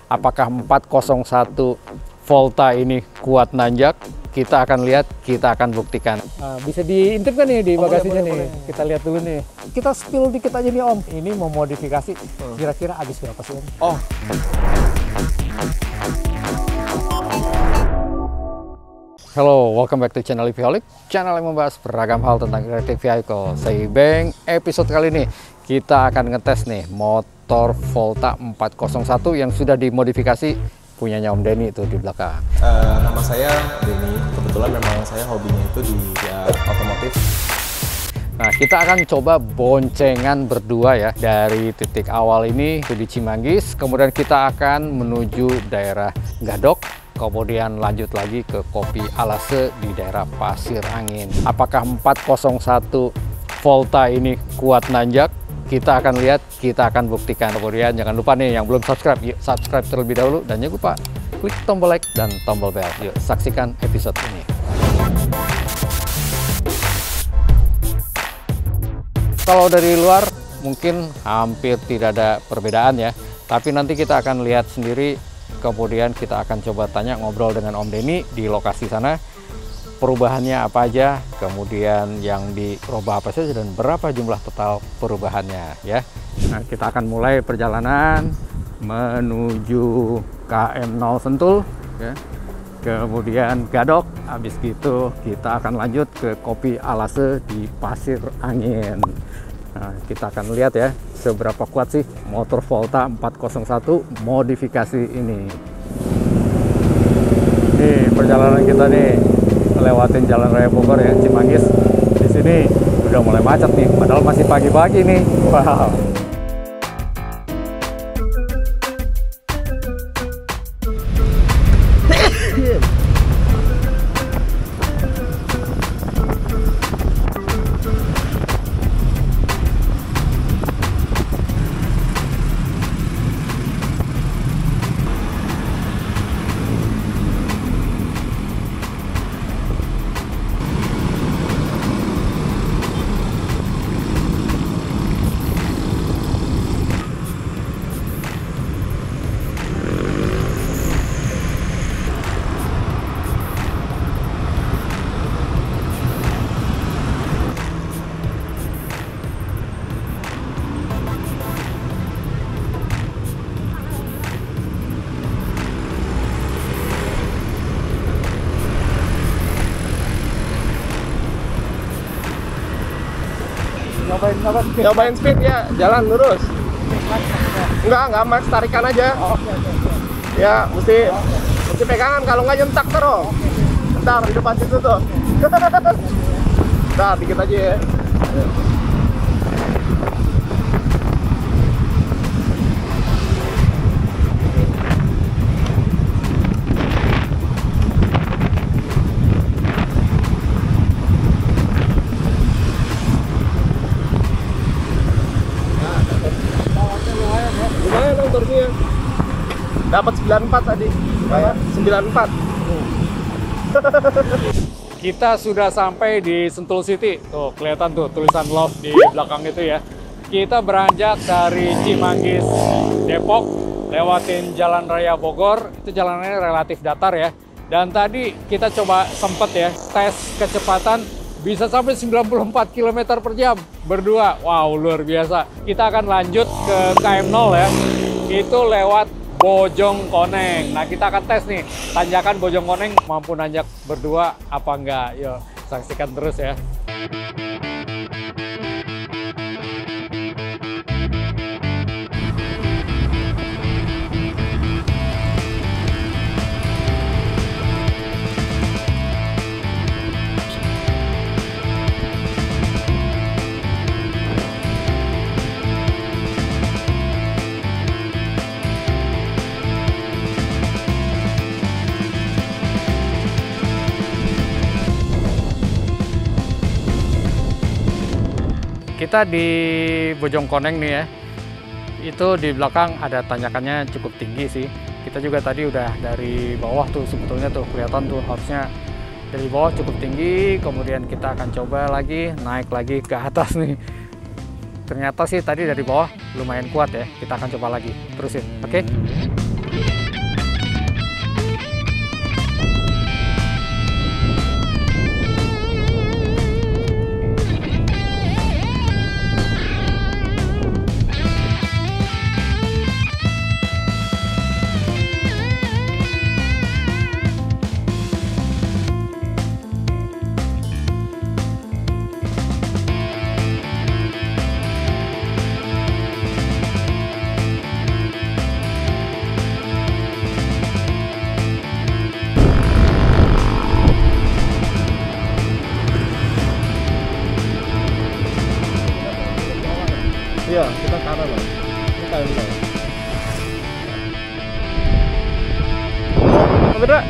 Apakah 401 Volta ini kuat nanjak? Kita akan lihat, kita akan buktikan. Bisa diintip kan nih di bagasinya nih? Boleh. Kita lihat dulu nih. Kita spill dikit aja nih Om. Ini mau modifikasi, kira-kira habis berapa sih Om? Oh. Halo, welcome back to channel EVholic, channel yang membahas beragam hal tentang electric vehicle. Saya Bang, episode kali ini kita akan ngetes nih motor Volta 401 yang sudah dimodifikasi punyanya Om Denny itu di belakang. Nama saya Denny, kebetulan memang saya hobinya itu di otomotif. Nah, kita akan coba boncengan berdua ya dari titik awal ini di Cimanggis, kemudian kita akan menuju daerah Gadok, kemudian lanjut lagi ke Kopi Alase di daerah Pasir Angin. Apakah 401 Volta ini kuat nanjak? Kita akan lihat, kita akan buktikan. Kemudian jangan lupa nih yang belum subscribe, yuk subscribe terlebih dahulu dan jangan lupa klik tombol like dan tombol bell. Yuk saksikan episode ini. Kalau dari luar mungkin hampir tidak ada perbedaan ya, tapi nanti kita akan lihat sendiri. Kemudian kita akan coba tanya ngobrol dengan Om Denny di lokasi sana. Perubahannya apa aja, kemudian yang dirubah apa saja, dan berapa jumlah total perubahannya ya. Nah, kita akan mulai perjalanan menuju KM0 Sentul ya. Kemudian Gadok, habis gitu kita akan lanjut ke Kopi Alase di Pasir Angin. Nah, kita akan lihat ya seberapa kuat sih motor Volta 401 modifikasi ini. Nih perjalanan kita nih lewatin Jalan Raya Bogor ya, Cimanggis. Di sini udah mulai macet nih, padahal masih pagi-pagi nih. Wow. Nyobain speed ya, jalan lurus. Enggak max, tarikan aja. Ya, mesti pegangan, kalau nggak nyentak terus. Bentar, di depan situ tuh. Bentar, dikit aja ya. Dapat 94 tadi. 94. Kita sudah sampai di Sentul City. Tuh, kelihatan tuh tulisan love di belakang itu ya. Kita beranjak dari Cimanggis, Depok, lewatin Jalan Raya Bogor. Itu jalanannya relatif datar ya. Dan tadi kita coba sempet ya tes kecepatan bisa sampai 94 km per jam berdua. Wow, luar biasa. Kita akan lanjut ke KM0 ya. Itu lewat Bojongkoneng. Nah, kita akan tes nih tanjakan Bojongkoneng mampu nanjak berdua apa enggak. Yuk saksikan terus ya. Kita di Bojongkoneng nih ya, itu di belakang ada tanjakannya cukup tinggi sih. Kita juga tadi udah dari bawah tuh, sebetulnya tuh kelihatan tuh harusnya dari bawah cukup tinggi. Kemudian kita akan coba lagi naik lagi ke atas nih. Ternyata sih tadi dari bawah lumayan kuat ya. Kita akan coba lagi, terusin, oke? Om Indra.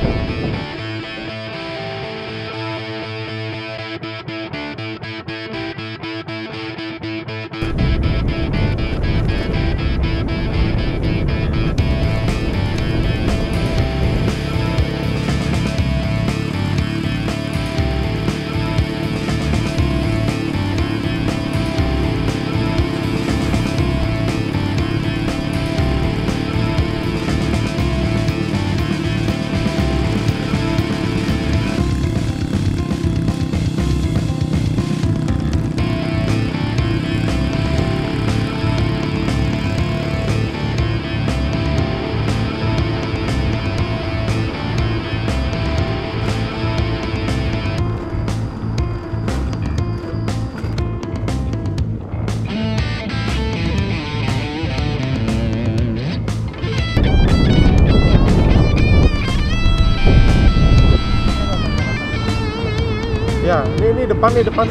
Ya, ini depan nih, depan.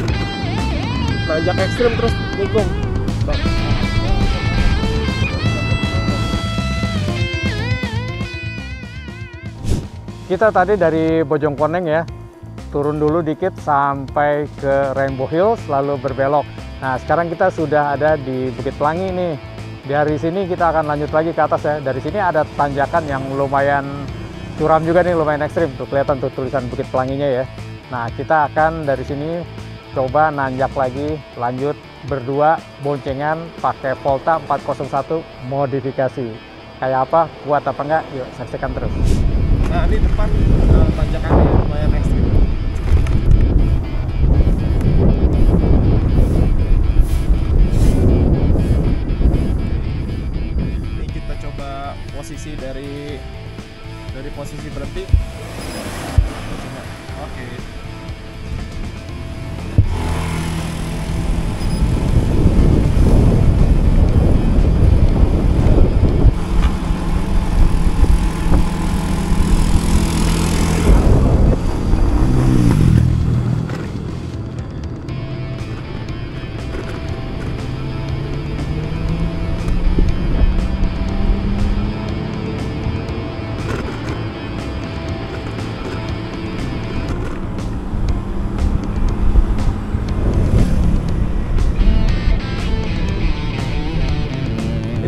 Nanjak ekstrim terus nikung. Kita tadi dari Bojongkoneng ya, turun dulu dikit sampai ke Rainbow Hills, lalu berbelok. Nah, sekarang kita sudah ada di Bukit Pelangi nih. Dari sini kita akan lanjut lagi ke atas ya. Dari sini ada tanjakan yang lumayan curam juga nih, lumayan ekstrim. Tuh kelihatan tuh tulisan Bukit Pelanginya ya. Nah, kita akan dari sini coba nanjak lagi, lanjut berdua boncengan pakai Volta 401 modifikasi. Kayak apa, kuat apa enggak, yuk saksikan terus. Nah, ini depan tanjakannya lumayan ekstrim. Ini kita coba posisi dari posisi berhenti. Oke.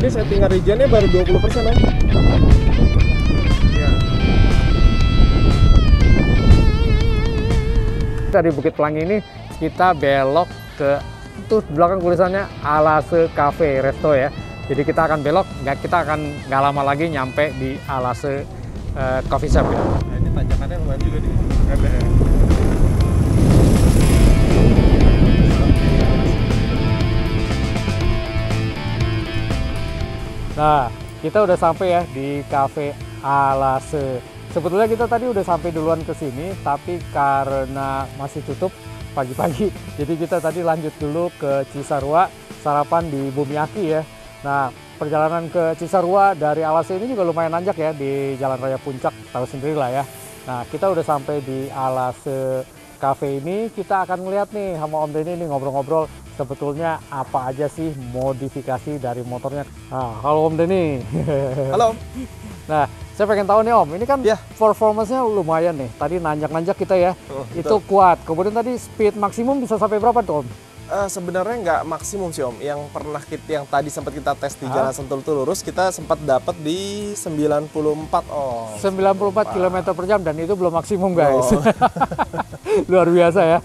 Ini settingan regennya baru 20% Om. Ya. Dari Bukit Pelangi ini kita belok ke itu belakang tulisannya Alase Cafe Resto ya. Jadi kita akan belok, kita akan nggak lama lagi nyampe di Alase Coffee Shop ya. Nah, ini tanjakannya lumayan juga nih. Nah, kita udah sampai ya di Cafe Alase. Sebetulnya kita tadi udah sampai duluan ke sini, tapi karena masih tutup pagi-pagi, jadi kita tadi lanjut dulu ke Cisarua, sarapan di Bumiaki ya. Nah, perjalanan ke Cisarua dari Alase ini juga lumayan nanjak ya, di Jalan Raya Puncak, tahu sendiri lah ya. Nah, kita udah sampai di Alase Cafe ini, kita akan ngeliat nih sama Om Denny nih ngobrol-ngobrol sebetulnya apa aja sih modifikasi dari motornya. Nah, halo Om Denny. Halo. Nah, saya pengen tahu nih Om, ini kan Ya. performance-nya lumayan nih. Tadi nanjak-nanjak kita ya, Oh, itu kuat. Kemudian tadi speed maksimum bisa sampai berapa tuh Om? Sebenarnya nggak maksimum sih Om. Yang tadi sempat kita tes di Jalan Sentul Lurus, kita sempat dapat di 94 Om. 94 km per jam dan itu belum maksimum guys. Oh. Luar biasa ya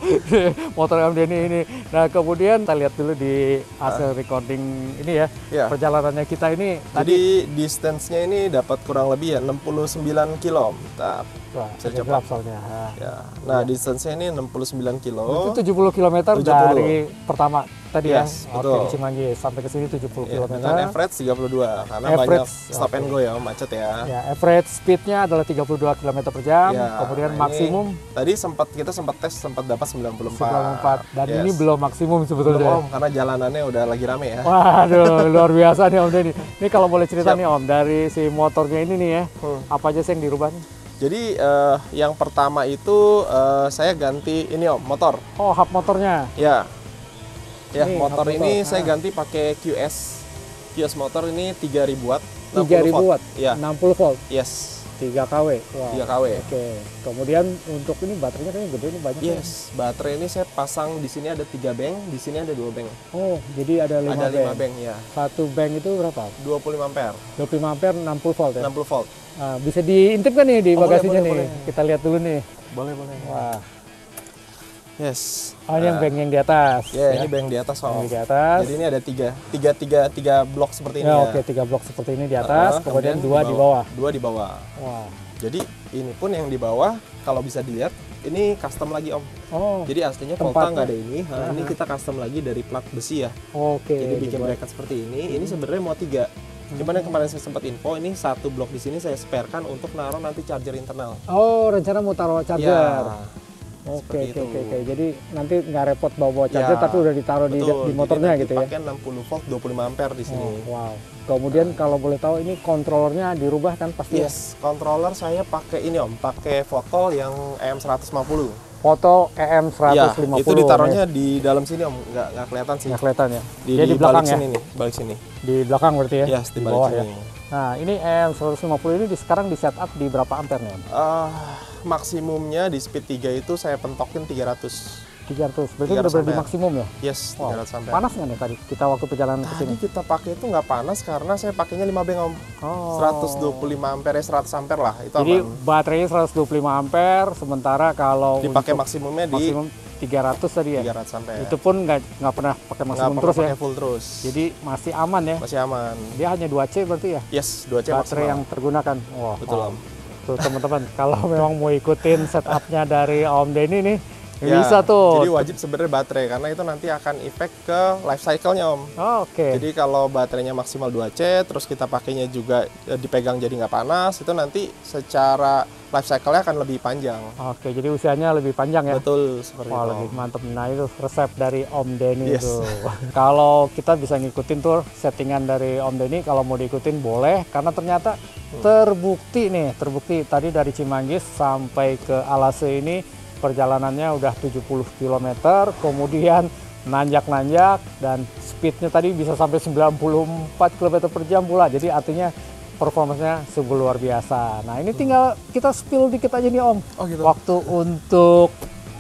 motor Om Denny ini. Nah, kemudian kita lihat dulu di hasil recording ini ya, Ya. perjalanannya kita ini Jadi distance-nya ini dapat kurang lebih ya 69 kilo. Bentar. wah, Bisa agak coba. gelap soalnya. Ya. Nah, distance-nya ini 69 kilo. Itu 70 km 70. dari pertama tadi Yes, ya. betul. Oke, Cimanggis sampai ke sini 70 Ya, km. dengan average 32 karena Average, banyak stop oke. and go ya, macet ya. Ya, average speednya adalah 32 km per jam. Ya, Kemudian nah ini maksimum tadi kita sempat tes dapat 94. 94 dan Yes. ini belum maksimum Belum sebetulnya. Om, karena jalanannya udah lagi rame ya. Waduh, luar biasa nih Om Denny. Ini kalau boleh cerita Siap. nih Om, dari si motornya ini nih ya, apa aja sih yang dirubah nih? Jadi yang pertama itu saya ganti ini Om, motor. Oh, hub motornya. Ya. Ya, Ini motor hub ini motor. saya ganti pakai QS. QS motor ini 3000 watt. 3000 watt, Ya. 60 volt. Yes. 3 kW. Wow. 3 kW. Oke. Kemudian untuk ini baterainya kayaknya gede nih, banyak. Yes, baterai ini saya pasang di sini ada 3 bank, di sini ada 2 bank. Oh, jadi ada 5 Ada bank. 5 bank ya. Satu bank itu berapa? 25 ampere. 25 ampere 60 volt ya. 60 volt. Bisa diintip kan nih di Oh, bagasinya boleh, nih. boleh. Kita lihat dulu nih. Boleh, boleh. Wah. Yes. Oh, ini yang bank yang di atas. Ya, ini bank di atas Yang Om. di atas. Jadi ini ada tiga blok seperti ini Ya, ya. oke, 3 blok seperti ini di atas, kemudian 2 di bawah. 2 di bawah. Wah. Jadi ini pun yang di bawah kalau bisa dilihat ini custom lagi Om. Oh. Jadi aslinya Tempatnya. Volta nggak ada ini. Nah, ini kita custom lagi dari plat besi ya. Oke. Jadi bikin dibuat. bracket seperti ini. Ini sebenarnya mau 3. Cuman yang kemarin saya sempat info ini satu blok di sini saya sparekan untuk naruh nanti charger internal. Oh, rencana mau taruh charger. Ya, Oke, seperti oke, itu. oke. Jadi nanti nggak repot bawa charger, Ya, tapi udah ditaruh betul. di motornya Jadi gitu ya. Pakai 60 volt 25 ampere di sini. Oh, wow. Kemudian kalau boleh tahu ini kontrolernya dirubah kan pasti ya? Yes, controller saya pakai ini Om, pakai Foto yang EM150. Foto EM150. Ya, itu ditaruhnya di dalam sini Om, nggak kelihatan sih. Nggak kelihatan ya? Di Dia di belakang balik ya? sini nih, balik sini. Di belakang berarti ya? Yes, di balik bawah sini. ya? Nah, ini EM150 ini sekarang di setup di berapa ampere nih Om? Maksimumnya di speed 3 itu saya pentokin 300. 300. Berarti 300 udah berarti ampere. maksimum ya? Yes, Wow. 300 ampere. Panas nggak nih tadi kita waktu perjalanan ke sini? Tadi kita pakai itu nggak panas karena saya pakainya 5 bank Om. Oh. 125 ampere, 100 ampere lah, itu Jadi aman. baterainya 125 ampere, sementara kalau Dipakai untuk maksimumnya di maksimum 300 tadi ya? 300 ampere. Itu pun nggak pernah pakai nggak maksimum perlu terus ya? pakai full terus. Jadi masih aman ya? Masih aman. Dia hanya 2C berarti ya? Yes, 2C Baterai maksimal. yang tergunakan. Wah, Betul wow. Om. Tuh teman-teman, kalau memang mau ikutin setupnya dari Om Denny nih, Ya, bisa tuh. Jadi wajib sebenarnya baterai karena itu nanti akan efek ke life cycle-nya Om. Oh, oke. Jadi kalau baterainya maksimal 2C, terus kita pakainya juga dipegang jadi nggak panas, itu nanti secara life cycle-nya akan lebih panjang. Oke, jadi usianya lebih panjang ya? Betul, seperti Wah, itu. lebih mantep. Nah, itu resep dari Om Denny Yes. tuh. Kalau kita bisa ngikutin tuh settingan dari Om Denny, kalau mau diikutin boleh, karena ternyata terbukti tadi dari Cimanggis sampai ke Alase ini perjalanannya udah 70 km, kemudian nanjak-nanjak dan speednya tadi bisa sampai 94 km per jam pula. Jadi artinya performanya sungguh luar biasa. Nah, ini tinggal kita spill dikit aja nih Om. Oh gitu. Waktu untuk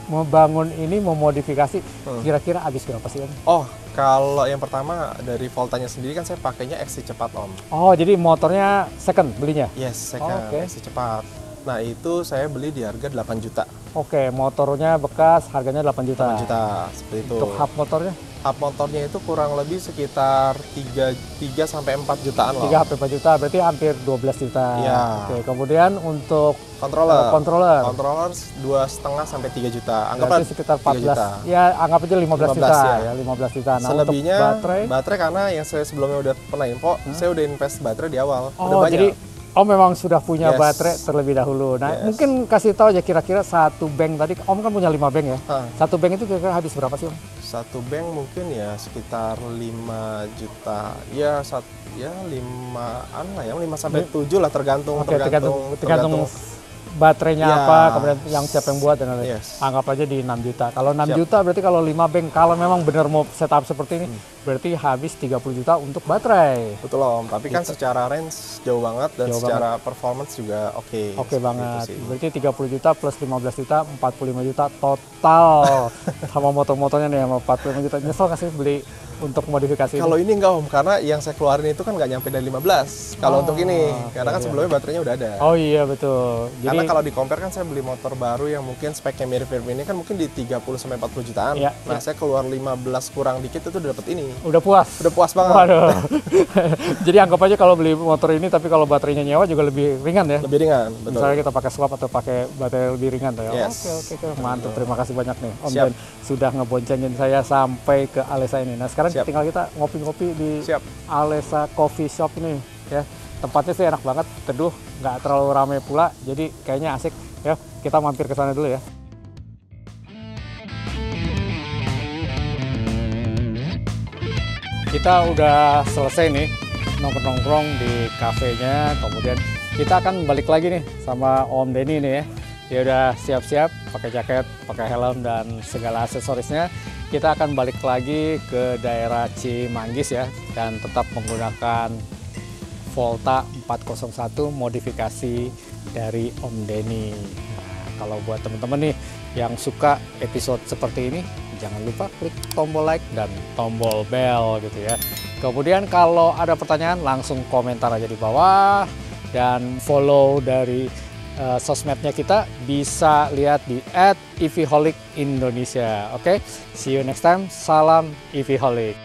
membangun ini, memodifikasi, kira-kira habis berapa sih Om? Oh, kalau yang pertama dari Voltanya sendiri kan saya pakainya XC cepat Om. Oh, jadi motornya second belinya? Yes, saya Oh, kan oke. XC cepat. Nah, itu saya beli di harga 8 juta. Oke, motornya bekas, harganya 8 juta. 8 juta, seperti itu. Untuk hub motornya? Hub motornya itu kurang lebih sekitar 3 sampai 4 jutaan 3 loh. HP 4 juta, berarti hampir 12 juta. Iya. Oke, kemudian untuk Controller. controller, 2,5 sampai 3 juta. Anggap berarti sekitar 3 14, juta. ya anggap aja 15 juta 15 ya, 15 juta. Nah, Selebihnya untuk baterai? karena yang saya sebelumnya udah pernah info, saya udah invest baterai di awal. Udah Oh, banyak. jadi Om memang sudah punya Yes. baterai terlebih dahulu. Nah, Yes. mungkin kasih tahu aja kira-kira satu bank tadi, Om kan punya 5 bank ya. Hah. Satu bank itu kira-kira habis berapa sih Om? Satu bank mungkin ya sekitar 5 juta. Ya, 5-an lah ya, 5 sampai 7 lah tergantung Oke, tergantung baterainya Ya. apa, kemudian yang siapa yang buat dan lain-lain. Yes. Anggap aja di 6 juta. Kalau 6 Siap. juta berarti kalau 5 bank, kalau memang benar mau setup seperti ini, berarti habis 30 juta untuk baterai. Betul Om, tapi kan secara range jauh banget dan Jauh secara performance juga oke. Oke Seperti banget. itu sih. Berarti 30 juta plus 15 juta, 45 juta total. Sama motor-motornya nih sama 45 juta. Nyesel nggak sih beli untuk modifikasi Kalau ini? ini enggak Om, karena yang saya keluarin itu kan nggak nyampe dari 15. Kalau untuk ini, karena kan iya. sebelumnya baterainya udah ada. Oh iya betul. Karena Jadi kalau di compare kan saya beli motor baru yang mungkin speknya mirip-mirip ini kan mungkin di 30 sampai 40 jutaan. Iya, Nah, iya. saya keluar 15 kurang dikit itu udah dapet ini. udah puas. Udah puas banget. Waduh. Jadi anggap aja kalau beli motor ini tapi kalau baterainya nyewa juga lebih ringan ya. Lebih ringan, betul. Misalnya kita pakai swap atau pakai baterai lebih ringan tuh ya. Yes. Oke. Mantap. Terima kasih banyak nih Om Siap. Dan sudah ngeboncengin saya sampai ke Alesa ini. Nah, sekarang Siap. tinggal kita ngopi-ngopi di Siap. Alesa Coffee Shop ini ya. Tempatnya sih enak banget, teduh, nggak terlalu ramai pula. Jadi kayaknya asik ya. Kita mampir ke sana dulu ya. Kita udah selesai nih nongkrong-nongkrong di kafenya, kemudian kita akan balik lagi nih sama Om Denny nih ya. Dia udah siap-siap pakai jaket, pakai helm dan segala aksesorisnya. Kita akan balik lagi ke daerah Cimanggis ya dan tetap menggunakan Volta 401 modifikasi dari Om Denny. Nah, kalau buat teman-teman nih yang suka episode seperti ini, jangan lupa klik tombol like dan tombol bell gitu ya. Kemudian kalau ada pertanyaan langsung komentar aja di bawah, dan follow dari sosmednya kita bisa lihat di @evholic Indonesia. Oke, see you next time. Salam Evholic.